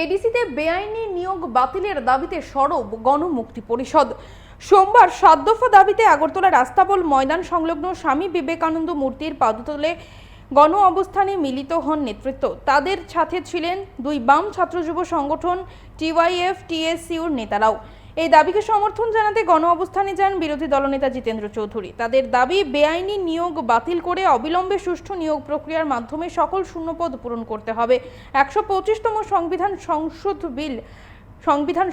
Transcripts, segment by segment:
এডিসিতে বেআইনি নিয়োগ বাতিলের দাবিতে সরব গণমুক্তি পরিষদ। সোমবার ৭ দফা দাবিতে আগরতলা রাস্তাবল ময়দান সংলগ্ন স্বামী বিবেকানন্দ মূর্তির পাদতলে গণ অবস্থানে মিলিত হন নেতৃত্ব। তাদের সাথে ছিলেন দুই বাম ছাত্র যুব সংগঠন টিওয়াইএফ টিএসইউর নেতারাও। এই দাবিকে সমর্থন জানাতে গণ অবস্থানে যান বিরোধী দলনেতা জিতেন্দ্র চৌধুরী। তাদের দাবি, বেআইনি নিয়োগ বাতিল করে অবিলম্বে সুষ্ঠু নিয়োগ প্রক্রিয়ার মাধ্যমে সকল শূন্যপদ পূরণ করতে হবে। ১২৫তম সংবিধান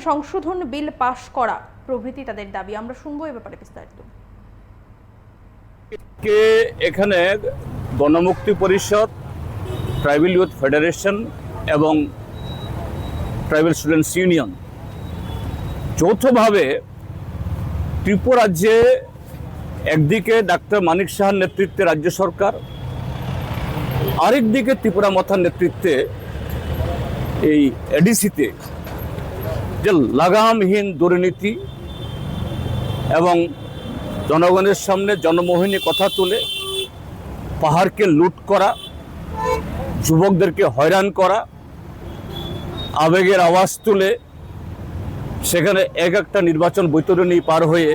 সংশোধন বিল পাশ করা প্রভৃতি তাদের দাবি। আমরা শুনবো এ ব্যাপারে বিস্তারিত। এখানে গণমুক্তি পরিষদ, ট্রাইবাল ইউথ ফেডারেশন এবং ট্রাইবাল স্টুডেন্টস ইউনিয়ন যৌথভাবে ত্রিপুরা রাজ্যে একদিকে ডাক্তার মানিক সাহার নেতৃত্বে রাজ্য সরকার, আরেকদিকে ত্রিপুরা মথার নেতৃত্বে এই এডিসিতে যে লাগামহীন দুর্নীতি এবং জনগণের সামনে জনমোহিনী কথা তুলে পাহাড়কে লুট করা, যুবকদেরকে হয়রান করা, আবেগের আওয়াজ তুলে সেখানে এক একটা নির্বাচন বৈতরণী পার হয়ে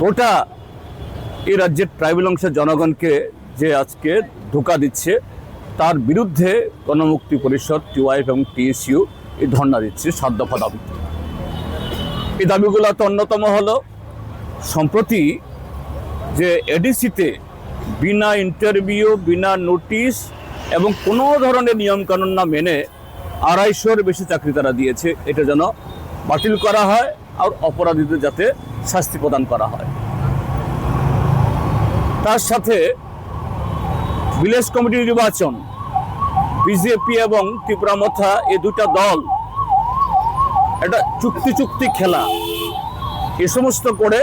গোটা এই রাজ্যের ট্রাইবাল অংশের জনগণকে যে আজকে ধোঁকা দিচ্ছে, তার বিরুদ্ধে গণমুক্তি পরিষদ, টিওয়াইএফ এবং টিএসইউ এই ধর্ণা দিচ্ছে ৭ দফা দাবিতে। এই দাবিগুলোতে অন্যতম হলো সম্প্রতি যে এডিসিতে বিনা ইন্টারভিউ, বিনা নোটিশ এবং কোনো ধরনের নিয়মকানুন না মেনে ২৫০-এর বেশি চাকরি তারা দিয়েছে, এটা যেন বাতিল করা হয় আর অপরাধীদের যাতে শাস্তি প্রদান করা হয়। তার সাথে ভিলেজ কমিটি নির্বাচন, বিজেপি এবং ত্রিপুরা মথা এই দুটা দল একটা চুক্তি খেলা এ সমস্ত করে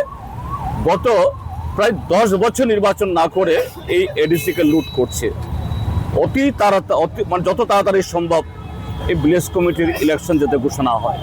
গত প্রায় ১০ বছর নির্বাচন না করে এই এডিসিকে লুট করছে। যত তাড়াতাড়ি সম্ভব এই ভিলেজ কমিটির ইলেকশন যাতে ঘোষণা হয়।